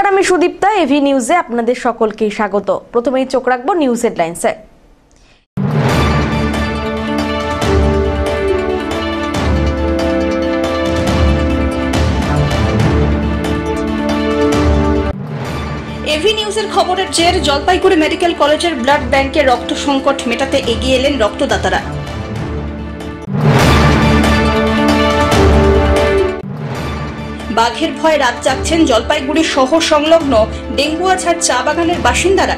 নমস্কার, আমি সুদীপ্তা। এভি নিউজে আপনাদের সকলকে স্বাগত। প্রথমেই চোখ রাখবো নিউজ হেডলাইন্সে। এভি নিউজের খবরের জের জলপাইগুড়ি মেডিকেল কলেজের ব্লাড ব্যাংকে রক্ত সংকট মেটাতে এগিয়ে এলেন রক্তদাতারা। বাঘের ভয়ে রাত জাগছেন জলপাইগুড়ি শহর সংলগ্ন ডেঙ্গুয়াঝাড় চা বাগানের বাসিন্দারা।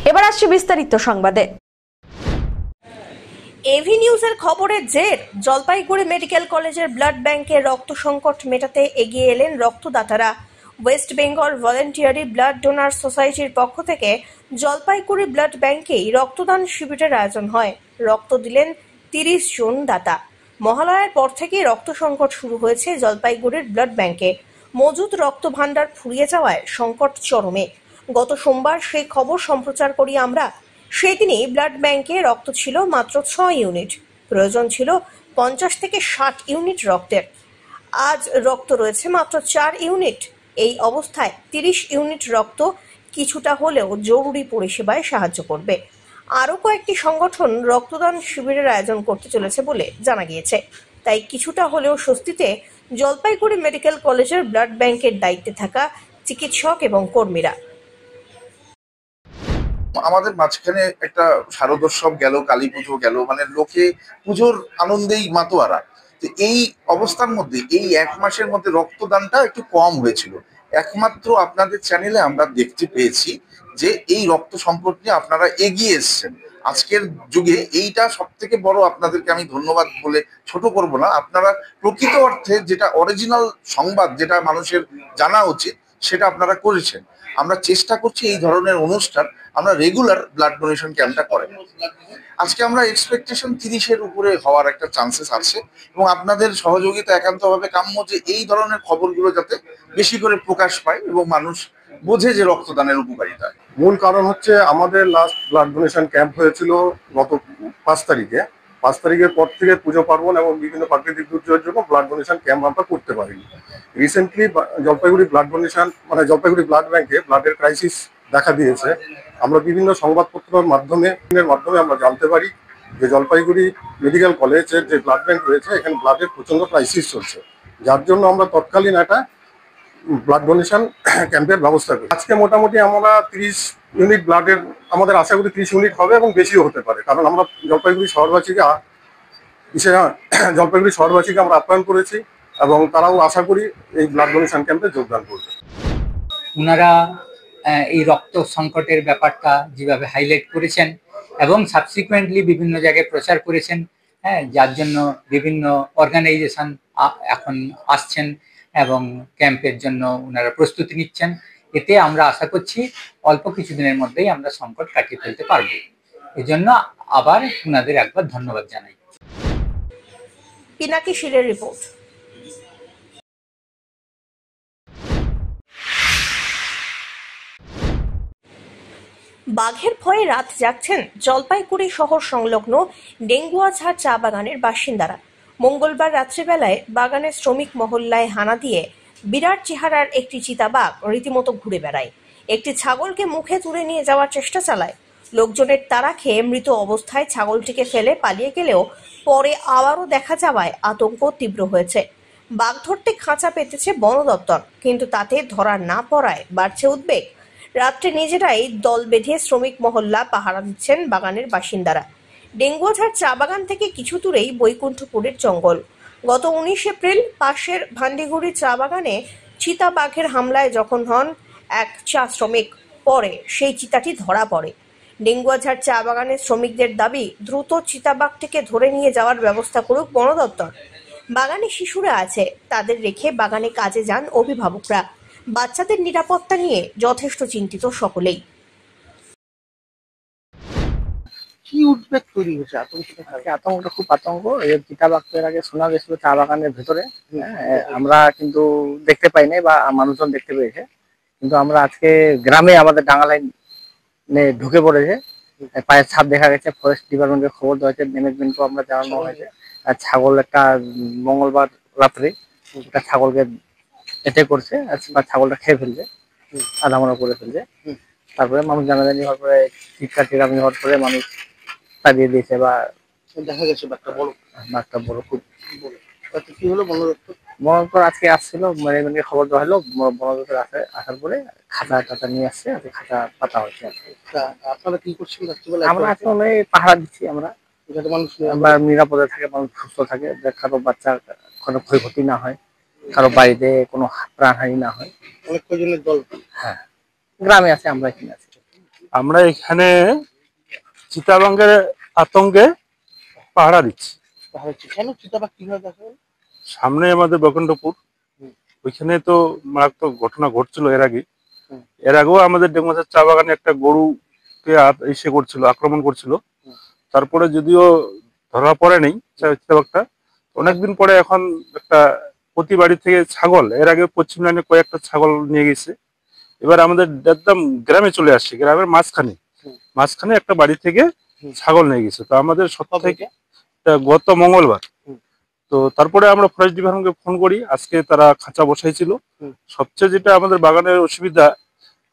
এবার আসছে বিস্তারিত সংবাদে। এভি নিউজের খবরের জের জলপাইগুড়ি মেডিকেল কলেজের ব্লাড ব্যাংকে রক্ত সংকট মেটাতে এগিয়ে এলেন রক্তদাতারা। West Bengal voluntary blood donor সোসাইটির পক্ষ থেকে জলপাইগুড়ি ব্লাড ব্যাংকেই রক্তদান শিবিরের আয়োজন হয়। রক্ত দিলেন 30 জন দাতা। মহালয়ার পর থেকেই রক্ত সংকট শুরু হয়েছে জলপাইগুড়ির ব্লাড ব্যাংকে। মজুদ রক্ত ভাণ্ডার ফুরিয়ে যাওয়ায় সংকট চরমে। গত সোমবার সেই খবর সম্প্রচার করি আমরা। সেই দিনই ব্লাড ব্যাংকে রক্ত ছিল মাত্র 6 ইউনিট। প্রয়োজন ছিল 50 থেকে 60 ইউনিট রক্তের। আজ রক্ত রয়েছে মাত্র 4 ইউনিট। এই অবস্থায় 30 ইউনিট রক্ত কিছুটা হলেও জরুরি পরিষেবায় সাহায্য করবে। আরও কয়েকটি সংগঠন রক্তদান শিবিরের আয়োজন করতে চলেছে বলে জানা গিয়েছে। তাই কিছুটা হলেও স্বস্তিতে জলপাইগুড়ি মেডিকেল কলেজের ব্লাড ব্যাংকের দায়িত্বে থাকা চিকিৎসক এবং কর্মীরা। আমাদের মাঝখানে একটা শারদোৎসব গেল, কালী পুজো গেল, মানে লোকে পুজোর আনন্দেই মাতোয়ারা। তো এই অবস্থার মধ্যে এই 1 মাসের মধ্যে রক্তদানটা একটু কম হয়েছিল। একমাত্র আপনাদের চ্যানেলে আমরা দেখতে পেয়েছি যে এই রক্ত সংকট নিয়ে আপনারা এগিয়ে এসছেন। আজকের যুগে এইটা সব থেকে বড়, আপনাদেরকে আমি ধন্যবাদ বলে ছোট করব না। আপনারা প্রকৃত অর্থে যেটা অরিজিনাল সংবাদ, যেটা মানুষের জানা উচিত, সেটা আপনারা করেছেন। আমরা চেষ্টা করছি এই ধরনের অনুষ্ঠান আমরা রেগুলার ব্লাড ডোনেশন ক্যাম্পটা করে। আজকে আমরা এক্সপেকটেশন 30-এর উপরে হওয়ার একটা চান্সেস আছে এবং আপনাদের সহযোগিতা একান্তভাবে কাম্য যে এই ধরনের খবরগুলো যাতে বেশি করে প্রকাশ পায় এবং মানুষ বোঝে যে রক্তদানের উপকারিতা। মূল কারণ হচ্ছে আমাদের লাস্ট ব্লাড ডোনেশন ক্যাম্প হয়েছিল গত 5 তারিখে। 5 তারিখের পর থেকে পুজো পার্বণ এবং বিভিন্ন প্রাকৃতিক দুর্যোগের জন্য ব্লাড ডোনেশন ক্যাম্প আমরা করতে পারিনি। Recently Jalpaiguri blood donation Jalpaiguri blood ব্যাংকে ব্লাডের ক্রাইসিস দেখা দিয়েছে। আমরা বিভিন্ন সংবাদপত্রের মাধ্যমে আমরা জানতে পারি যে জলপাইগুড়ি মেডিকেল কলেজের যে ব্লাড ব্যাংক রয়েছে এখানে ব্লাডের প্রচন্ড ক্রাইসিস চলছে, যার জন্য আমরা তৎকালীন একটা ব্লাড ডোনেশন ক্যাম্পের ব্যবস্থা করি। আজকে মোটামুটি আমরা 30 ইউনিট ব্লাডের আমাদের আশা করি 30 ইউনিট হবে এবং বেশিও হতে পারে, কারণ আমরা জলপাইগুড়ি শহরবাসীকে আমরা আপ্যায়ন করেছি এবং তারাও আশা করি এই ব্লাড ডোনেশন ক্যাম্পে যোগদান করবে। ওনারা এই রক্ত সংকটের ব্যাপারটা যেভাবে হাইলাইট করেছেন এবং সাবসিকুয়েন্টলি বিভিন্ন জায়গায় প্রচার করেছেন, যার জন্য বিভিন্ন অর্গানাইজেশন এখন আসছেন এবং ক্যাম্পের জন্য ওনারা প্রস্তুতি নিচ্ছেন। এতে আমরা আশা করছি অল্প কিছুদিনের মধ্যেই আমরা সংকট কাটিয়ে ফেলতে পারবো। এই জন্য আবার ওনাদের একবার ধন্যবাদ জানাই। পিনাকি শিরের রিপোর্ট। বাঘের ভয়ে রাত জাগছেন জলপাইগুড়ি শহর সংলগ্ন ডেঙ্গুয়াঝাড় চা বাগানের বাসিন্দারা। মঙ্গলবার রাত্রিবেলায় বাগানের শ্রমিক মহল্লায় হানা দিয়ে বিরাট চেহারার একটি চিতাবাঘ রীতিমতো ঘুরে বেড়ায়। একটি ছাগলকে মুখে তুলে নিয়ে যাওয়ার চেষ্টা চালায়। লোকজনের তাড়া খেয়ে মৃত অবস্থায় ছাগলটিকে ফেলে পালিয়ে গেলেও পরে আবারও দেখা যাওয়ায় আতঙ্ক তীব্র হয়েছে। বাঘ ধরতে খাঁচা পেতেছে বন দপ্তর, কিন্তু তাতে ধরা না পড়ায় বাড়ছে উদ্বেগ। রাত্রে নিজেরাই দল বেঁধে শ্রমিক মহল্লা পাহারা দিচ্ছেন বাগানের বাসিন্দারা। ডেঙ্গুয়াঝাড় চা বাগান থেকে কিছু দূরেই বৈকুণ্ঠপুরের জঙ্গল। গত 19 এপ্রিল পাশের ভান্ডিগুড়ি চা বাগানে চিতা বাঘের হামলায় জখম হন এক চা শ্রমিক। পরে সেই চিতাটি ধরা পড়ে। ডেঙ্গুয়াঝাড় চা বাগানের শ্রমিকদের দাবি দ্রুত চিতাবাঘটিকে ধরে নিয়ে যাওয়ার ব্যবস্থা করুক বন দপ্তর। বাগানে শিশুরা আছে, তাদের রেখে বাগানে কাজে যান অভিভাবকরা। বাচ্চাদের নিরাপত্তা নিয়ে যথেষ্ট চিন্তিত সকলেই। কি উদ্বেগ তৈরি হয়েছে? আতঙ্কটা খুব আতঙ্ক। চিতাবাঘ এর আগে শোনা গেছিল চা বাগানের ভেতরে, আমরা কিন্তু দেখতে পাই নাই বা মানুষজন দেখতে পেয়েছে, কিন্তু আমরা আজকে গ্রামে আমাদের ডাঙ্গা লাইনে ঢুকে পড়েছে, পায়ের ছাপ দেখা গেছে। ফরেস্ট ডিপার্টমেন্টকে খবর দেওয়া হয়েছে, ম্যানেজমেন্টকেও আমরা জানানো হয়েছে। ছাগল একটা মঙ্গলবার রাত্রে একটা ছাগলকে এটে করছে, বা ছাগলটা খেয়ে ফেলছে, আধা মরা করে ফেলছে। তারপরে মানুষ জানাজানি হওয়ার পরে চিৎকার চেঁচামেচি হওয়ার পরে মানুষ তাড়িয়ে দিয়েছে, বা দেখা গেছে বাঘটা বড় খুব। কি হলো বন দপ্তর? বন দপ্তর আজকে আসছিল, মানে খবর দেওয়া হলো, বন দপ্তর আসার পরে খাতা টাতা নিয়ে আসছে, আজকে খাতা পাতা হচ্ছে আর কি। আপনারা কি করছেন রাত্রিবেলা? আমরা আসলে পাহারা দিচ্ছি, আমরা যাতে মানুষ বা নিরাপদে থাকে, মানুষ সুস্থ থাকে, কারো বাচ্চা কোনো ক্ষয়ক্ষতি না হয়, কারো বাড়িতে কোনো প্রাণহানি না হয়। অনেক কয়জনের দল? হ্যাঁ, গ্রামে আছে, আমরা এখানে আছি। আমরা এখানে চিতাবাঘের আতঙ্কে পাহারা দিচ্ছি। কেন চিতাবাঘ কিভাবে দেখা গেল? সামনে আমাদের বৈকুণ্ঠপুর, ওইখানে তো মারাত্মক ঘটনা ঘটছিল এর আগে। এর আগেও আমাদের ডেঙ্গুয়াছার চা বাগানে একটা গরুকে আক্রমণ করছিল। তারপরে যদিও ধরা পড়ে নেই চিতাবাঘটা, অনেকদিন পরে এখন একটা প্রতি বাড়ি থেকে ছাগল, এর আগে পশ্চিম লাইনে কয়েকটা ছাগল নিয়ে গেছে। এবার আমাদের একদম গ্রামে চলে আসছে, গ্রামের মাঝখানে একটা বাড়ি থেকে ছাগল নিয়ে গেছে। তো আমাদের থেকে গত মঙ্গলবার। তো তারপরে আমরা ফরেস্ট ডিপার্টমেন্টকে ফোন করি, আজকে তারা খাঁচা বসাইছিল। সবচেয়ে যেটা আমাদের বাগানের অসুবিধা,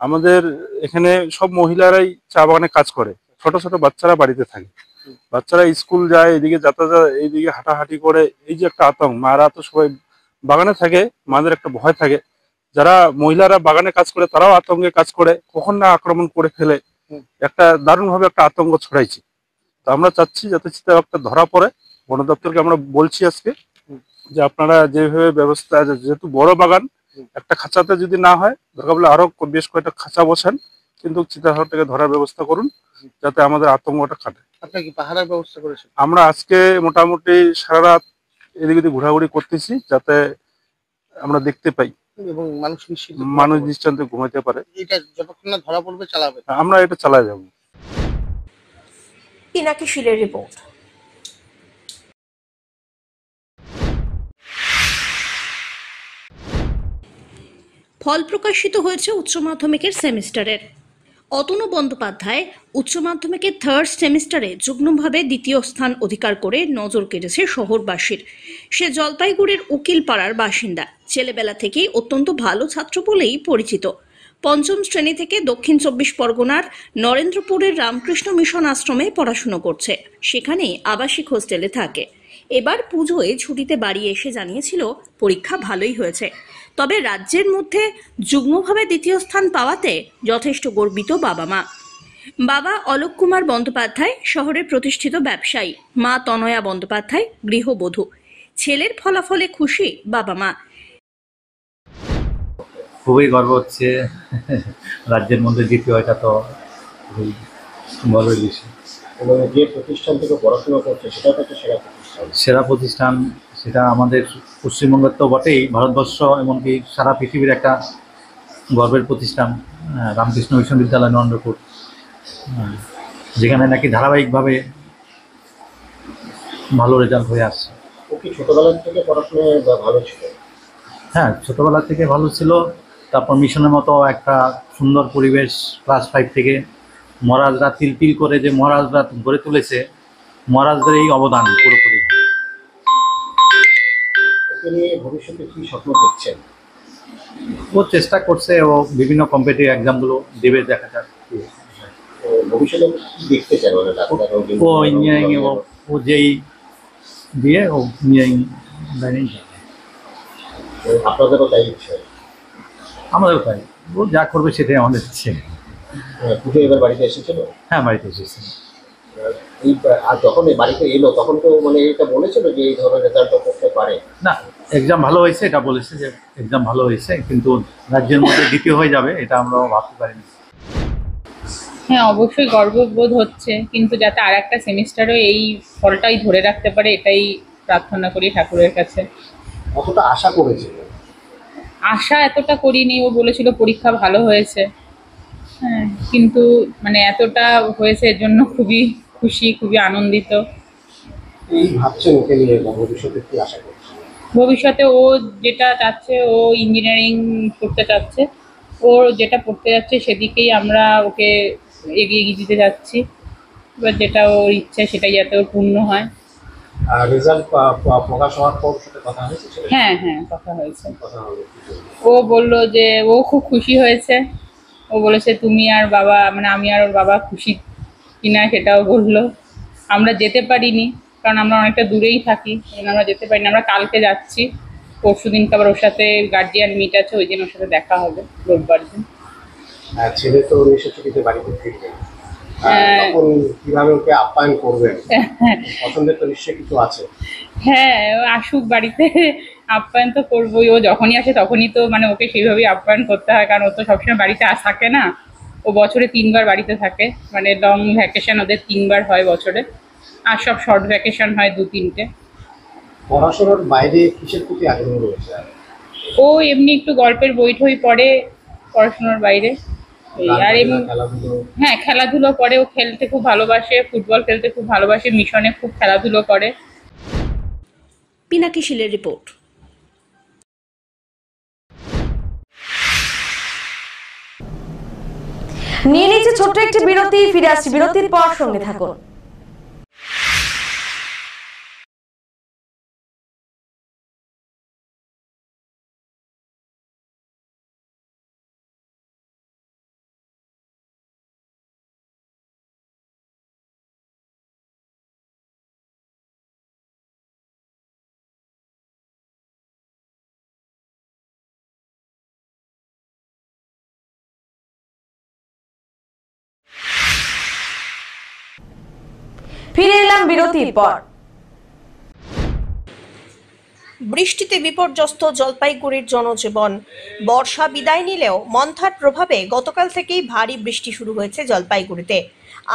আমাদের এখানে সব মহিলারাই চা বাগানে কাজ করে, ছোট ছোট বাচ্চারা বাড়িতে থাকে, বাচ্চারা স্কুল যায়, এদিকে যাতায়াত, এইদিকে হাঁটাহাঁটি করে। এই যে একটা আতঙ্ক, মারা তো সবাই বাগানে থাকে, মাদের একটা ভয় থাকে। যারা মহিলারা বাগানে কাজ করে তারাও আতঙ্কে কাজ করে, কখন না আক্রমণ করে ফেলে, একটা দারুণভাবে একটা আতঙ্ক ছড়াইছে। তো আমরা চাচ্ছি যাতে চিতাবাঘটা ধরা পড়ে। বন দপ্তরকে আমরা বলছি আজকে যে আপনারা যেভাবে ব্যবস্থা, যেহেতু বড় বাগান, একটা খাঁচাতে যদি না হয়, দরকার হলে আরো বেশ কয়েকটা খাঁচা বসান, কিন্তু চিতাবাঘটাকে ধরার ব্যবস্থা করুন যাতে আমাদের আতঙ্কটা কাটে। আপনারা কি পাহারার ব্যবস্থা করেছেন? আমরা আজকে মোটামুটি সারা রাত এদিক ওদিক ঘোরাঘুরি করতেছি, যাতে আমরা দেখতে পাই, এবং মানুষ নিশ্চিন্তে ঘুমাইতে পারে। এটা যতক্ষণ না ধরা পড়বে চালাবে? আমরা এটা চালাই যাবো। পিনাকি শীলের রিপোর্ট। ফল প্রকাশিত হয়েছে উচ্চ মাধ্যমিকের সেমিস্টারের। অতনু বন্দ্যোপাধ্যায় উচ্চ মাধ্যমিকের থার্ড সেমিস্টারে যুগ্মভাবে দ্বিতীয় স্থান অধিকার করে নজর কেড়েছে শহরবাসীর। সে জলপাইগুড়ির উকিলপাড়ার বাসিন্দা, ছেলেবেলা থেকেই অত্যন্ত ভালো ছাত্র বলেই পরিচিত। পঞ্চম শ্রেণী থেকে দক্ষিণ 24 পরগনার নরেন্দ্রপুরের রামকৃষ্ণ মিশন আশ্রমে পড়াশুনো করছে, সেখানেই আবাসিক হোস্টেলে থাকে। এবার পুজোয় ছুটিতে বাড়ি এসে জানিয়েছিল পরীক্ষা ভালোই হয়েছে, তবে রাজ্যের মধ্যে যুগ্মভাবে দ্বিতীয় স্থান পাওয়াতে যথেষ্ট গর্বিত বাবা মা। বাবা অলোক কুমার বন্দ্যোপাধ্যায় শহরের প্রতিষ্ঠিত ব্যবসায়ী, মা তনয়া বন্দ্যোপাধ্যায় গৃহবধূ। ছেলের ফলাফলে খুশি বাবা মা। খুবই গর্ব হচ্ছে, রাজ্যের মধ্যে দ্বিতীয়, এটা তো খুবই গর্বের বিষয়। এবং যে প্রতিষ্ঠান থেকে পড়াশোনা করছে সেটা তো সেরা প্রতিষ্ঠান, সেটা আমাদের পশ্চিমবঙ্গের তো বটেই, ভারতবর্ষ এমনকি সারা পৃথিবীর একটা গর্বের প্রতিষ্ঠান রামকৃষ্ণ বিশ্ববিদ্যালয় নরেন্দ্রপুর, যেখানে নাকি ধারাবাহিকভাবে ভালো রেজাল্ট হয়ে আসছে। ও কি ছোটবেলা থেকে পড়াশোনায় ভালো ছিল? হ্যাঁ, ছোটোবেলা থেকে ভালো ছিল। তারপর মিশনের মতো একটা সুন্দর পরিবেশ, ক্লাস 5 থেকে মহারাজরা তিল করে যে মহারাজরা গড়ে তুলেছে, মহারাজদের এই অবদান পুরোপুরি। ওকে নিয়ে ভবিষ্যতে কি স্বপ্ন দেখছেন? ও চেষ্টা করছে, ও বিভিন্ন কম্পিটিটিভ এক্সামগুলো দেবে, দেখা যাক। ভবিষ্যতে কি দেখতে চান? ও ইঞ্জিনিয়ারিং, ও যেই দিয়ে ও ইঞ্জিনিয়ারিং লাইনে যাবে। আপনাদেরও তাই ইচ্ছে? আমাদেরও তাই, ও যা করবে সেটাই আমাদের ইচ্ছে। পুজো এবার বাড়িতে এসেছিল? হ্যাঁ, বাড়িতে এসেছে। আর যখন এই বাড়িতে এলো তখন তো মানে এটা বলেছিল যে এই ধরনের রেজাল্ট করতে পারে না, এক্সাম ভালো হয়েছে এটা বলেছে, যে এক্সাম ভালো হয়েছে, কিন্তু রাজ্যের মধ্যে দ্বিতীয় হয়ে যাবে এটা আমরাও ভাবতে পারিনি। হ্যাঁ, অবশ্যই গর্ববোধ হচ্ছে, কিন্তু যাতে আর একটা সেমিস্টারও এই ফলটাই ধরে রাখতে পারে এটাই প্রার্থনা করি ঠাকুরের কাছে। কতটা আশা করেছিল? আশা এতটা করিনি, ও বলেছিল পরীক্ষা ভালো হয়েছে, হ্যাঁ, কিন্তু মানে এতটা হয়েছে এর জন্য খুবই খুশি, খুবই আনন্দিত। এই ভাবছেন ওকে নিয়ে ভবিষ্যতে কি আশা করছেন? ভবিষ্যতে ও যেটা চাচ্ছে, ও ইঞ্জিনিয়ারিং পড়তে চাচ্ছে, ওর যেটা পড়তে যাচ্ছে সেদিকেই আমরা ওকে এগিয়ে দিতে যাচ্ছি। এবার যেটা ওর ইচ্ছে সেটাই যাতে ওর পূর্ণ হয়। রেজাল্ট প্রকাশ হওয়ার পর সাথে কথা হয়েছে হ্যাঁ হ্যাঁ কথা হয়েছে। কথা হবে ও বলল যে ও খুব খুশি হয়েছে, ও বলেছে তুমি আর বাবা মানে আমি আর ওর বাবা খুশি কিনা সেটাও বললো। আমরা যেতে পারিনি কারণ আমরা অনেকটা দূরেই থাকি, আমরা যেতে পারিনি। আমরা কালকে যাচ্ছি, পরশু দিনকে আবার ওর সাথে গার্জিয়ান মিট আছে, ওই দিন ওর সাথে দেখা হবে রোববার দিন। ছেলে তো 19 ছুটিতে বাড়িতে ফিরবে, তখন কিভাবে ওকে আপ্যায়ন করবেন? পছন্দের তো নিশ্চয়ই কিছু আছে। হ্যাঁ ও আসুক বাড়িতে, আপ্যায়ন তো করবোই। ও যখনই আসে তখনই তো মানে ওকে সেইভাবেই আপ্যায়ন করতে হয়, কারণ ও তো সবসময় বাড়িতে থাকে না। ও বছরে 3 বার বাড়িতে থাকে, মানে লং ভ্যাকেশন ওদের 3 বার হয় বছরে, আর সব শর্ট ভ্যাকেশন হয় 2-3টে। পড়াশোনার বাইরে কিসের প্রতি আগ্রহ রয়েছে? ও এমনি একটু গল্পের বই টই পড়ে পড়াশোনার বাইরে। আর এমনি হ্যাঁ খেলাধুলো করে, ও খেলতে খুব ভালোবাসে, ফুটবল খেলতে খুব ভালোবাসে, মিশনে খুব খেলাধুলো করে। পিনাকি শীলের রিপোর্ট। নিয়ে নিচ্ছে ছোট্ট একটি বিরতি, ফিরে আসছি বিরতির পর, সঙ্গে থাকুন। ফিরে এলাম বিরতির পর। বৃষ্টিতে বিপর্যস্ত জলপাইগুড়ির জনজীবন। বর্ষা বিদায় নিলেও মন্থার প্রভাবে গতকাল থেকেই ভারী বৃষ্টি শুরু হয়েছে জলপাইগুড়িতে।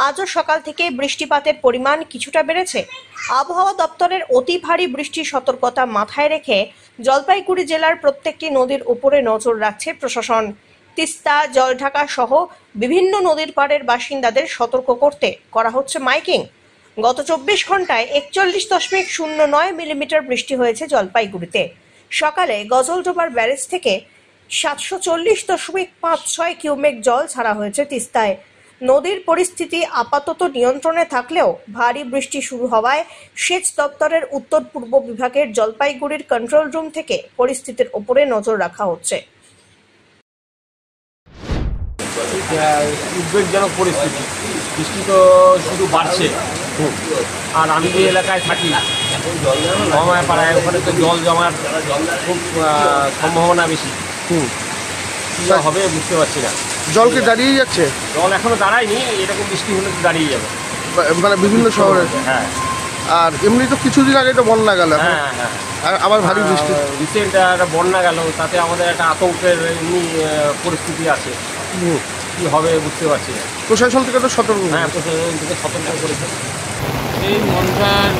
আজও সকাল থেকে বৃষ্টিপাতের পরিমাণ কিছুটা বেড়েছে। আবহাওয়া দপ্তরের অতি ভারী বৃষ্টির সতর্কতা মাথায় রেখে জলপাইগুড়ি জেলার প্রত্যেকটি নদীর উপরে নজর রাখছে প্রশাসন। তিস্তা, জলঢাকা সহ বিভিন্ন নদীর পাড়ের বাসিন্দাদের সতর্ক করতে করা হচ্ছে মাইকিং। গত 24 ঘন্টায় 41.09 মিলিমিটার বৃষ্টি হয়েছে জলপাইগুড়িতে। সকালে গজলডোবার ব্যারেজ থেকে 740.56 কিউমেক জল ছাড়া হয়েছে তিস্তায়। নদীর পরিস্থিতি আপাতত নিয়ন্ত্রণে থাকলেও ভারী বৃষ্টি শুরু হওয়ায় সেচ দপ্তরের উত্তর পূর্ব বিভাগের জলপাইগুড়ির কন্ট্রোল রুম থেকে পরিস্থিতির উপরে নজর রাখা হচ্ছে। উদ্বেগজনক পরিস্থিতি, বৃষ্টি তো শুধু বাড়ছে। আর আমি যে এলাকায় থাকি মহামায়াপাড়ায়, ওখানে তো জল জমার খুব সম্ভাবনা বেশি। কী হবে বুঝতে পারছি না। জলকে দাঁড়িয়ে যাচ্ছে? জল এখনো দাঁড়ায়নি, এরকম বৃষ্টি হলে তো দাঁড়িয়ে যাবে, মানে বিভিন্ন শহরে। হ্যাঁ, আর এমনি তো কিছুদিন আগে তো বন্যা গেল, হ্যাঁ হ্যাঁ, আর আবার ভারী বৃষ্টি। রিসেন্ট একটা বন্যা গেল, তাতে আমাদের একটা আতঙ্কের এমনি পরিস্থিতি আছে। কি হবে বুঝতে পারছি না। প্রশাসন থেকে তো সতর্ক। হ্যাঁ, প্রশাসন থেকে সতর্ক করেছে। এই মনসার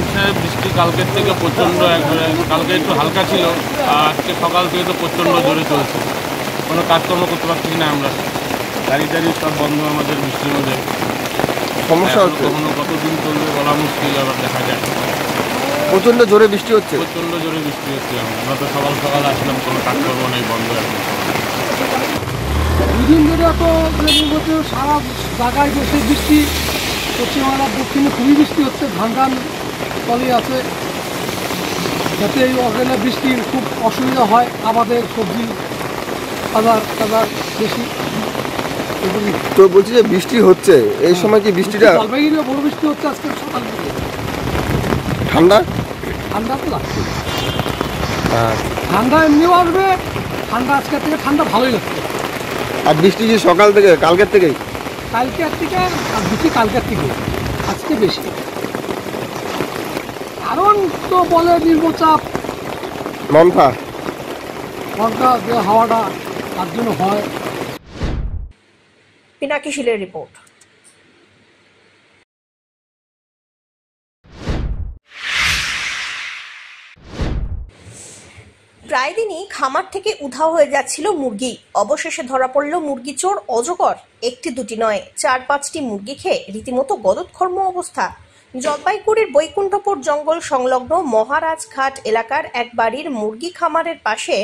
বৃষ্টি কালকের থেকে প্রচণ্ড, একবারে কালকে একটু হালকা ছিল, আর আজকে সকাল থেকে তো প্রচণ্ড জোরে চলছে। কোনো কাজকর্ম করতে পারছি না আমরা, গাড়ি টাড়ি সব বন্ধ আমাদের বৃষ্টির মধ্যে। সমস্যা হচ্ছে, কখনো কতদিন চলবে বলা মুশকিল, আবার দেখা যায়। প্রচণ্ড জোরে বৃষ্টি হচ্ছে, প্রচণ্ড জোরে বৃষ্টি হচ্ছে। আমরা তো সকাল সকাল আসলাম, কোনো কাজকর্ম নেই, বন্ধ এখন। দুদিন ধরে তো বছর সারা জায়গায় বসে বৃষ্টি, পশ্চিমবাংলার দক্ষিণে খুবই বৃষ্টি হচ্ছে, ধান ধান তলে আছে, যাতে এই অগেলা বৃষ্টির খুব অসুবিধা হয়, আমাদের সবজি বাজার বেশি। তো বলছি যে বৃষ্টি হচ্ছে, এই সময় কি বৃষ্টিটা জলপাইগুড়িতে বড় বৃষ্টি হচ্ছে আজকে সকাল থেকে। ঠান্ডা তো লাগছে, ঠান্ডা এমনিও আসবে, ঠান্ডা আজকের থেকে ঠান্ডা ভালোই লাগছে। আর বৃষ্টি কি সকাল থেকে, কালকের থেকেই? কালকের থেকে আর বৃষ্টি কালকের থেকে, আজকে বেশি। কারণ তো বলে নিম্নচাপ, মনসা যে হাওয়াটা তার জন্য হয়। পিনাকি শীলের রিপোর্ট। প্রায় দিনই খামার থেকে উধাও হয়ে যাচ্ছিল মুরগি। অবশেষে ধরা পড়ল মুরগি চোর অজগর। একটি দুটি নয়, 4-5টি মুরগি খেয়ে রীতিমতো গদৎকর্ম অবস্থা। জলপাইগুড়ির বৈকুণ্ঠপুর জঙ্গল সংলগ্ন মহারাজঘাট এলাকার এক বাড়ির মুরগি খামারের পাশে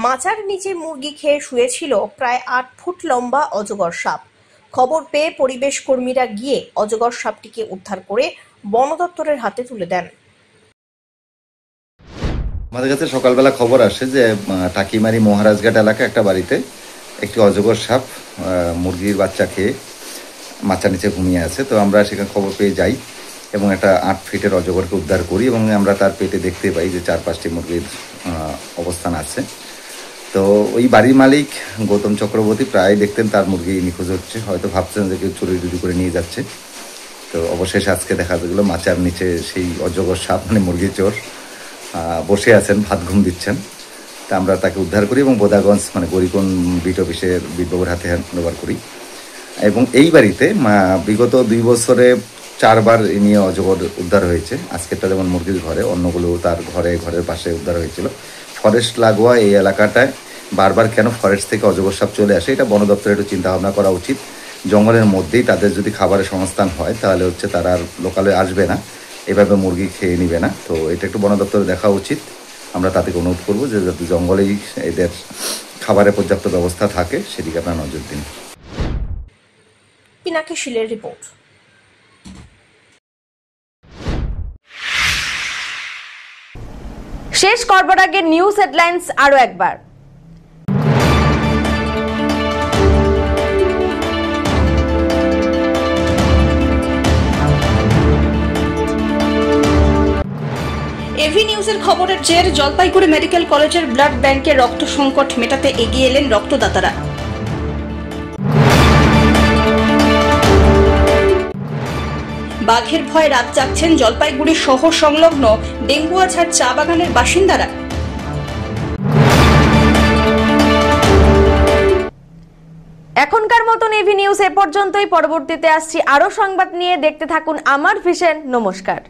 মাচার নিচে মুরগি খেয়ে শুয়েছিল প্রায় 8 ফুট লম্বা অজগর সাপ। খবর পেয়ে পরিবেশ কর্মীরা গিয়ে অজগর সাপটিকে উদ্ধার করে বন দপ্তরের হাতে তুলে দেন। আমাদের কাছে সকালবেলা খবর আসে যে টাকিমারি মহারাজঘাট এলাকা একটা বাড়িতে একটি অজগর সাপ মুরগির বাচ্চা খেয়ে মাচার নিচে ঘুমিয়ে আছে। তো আমরা সেখানে খবর পেয়ে যাই এবং একটা 8 ফিটের অজগরকে উদ্ধার করি এবং আমরা তার পেটে দেখতে পাই যে 4-5টি মুরগির অবস্থান আছে। তো ওই বাড়ির মালিক গৌতম চক্রবর্তী প্রায় দেখতেন তার মুরগি নিখোঁজ হচ্ছে, হয়তো ভাবছেন যে কেউ চুরি করে নিয়ে যাচ্ছে। তো অবশেষে আজকে দেখা গেল মাচার নিচে সেই অজগর সাপ মানে মুরগির চোর বসে আছেন, ভাত ঘুম দিচ্ছেন। তা আমরা তাকে উদ্ধার করি এবং বোদাগঞ্জ মানে গরিকোণ বিট অফিসের বিটবাবুর হাতে হ্যান্ডওভার করি। এবং এই বাড়িতে বিগত 2 বছরে 4 বার নিয়ে অজগর উদ্ধার হয়েছে। আজকেরটা যেমন মুরগির ঘরে, অন্যগুলো তার ঘরের পাশে উদ্ধার হয়েছিল। ফরেস্ট লাগোয়া এই এলাকাটায় বারবার কেন ফরেস্ট থেকে অজগর সাপ চলে আসে, এটা বন দপ্তরের একটু চিন্তা ভাবনা করা উচিত। জঙ্গলের মধ্যেই তাদের যদি খাবারের সংস্থান হয় তাহলে হচ্ছে তারা আর লোকালয়ে আসবে না, এভাবে মুরগি খেয়ে নিবে না। তো এটা একটু বন দপ্তরে দেখা উচিত। আমরা তাদেরকে অনুরোধ করবো যে যাতে জঙ্গলেই এদের খাবারের পর্যাপ্ত ব্যবস্থা থাকে সেদিকে আপনারা নজর দিন। পিনাকি শীলের রিপোর্ট। শেষ করবার আগে নিউজ হেডলাইন্স আরো একবার। এভি নিউজের খবরের জের জলপাইগুড়ি মেডিকেল কলেজের ব্লাড ব্যাংকে রক্ত সংকট মেটাতে এগিয়ে এলেন রক্তদাতারা। বাঘের ভয়ে রাত জাগছেন জলপাইগুড়ি শহর সংলগ্ন ডেঙ্গুয়াঝাড় চা বাগানের বাসিন্দারা। এখনকার মতন এভি নিউজ এ পর্যন্তই। পরবর্তীতে আসছি আরো সংবাদ নিয়ে, দেখতে থাকুন আমার ভিশন। নমস্কার।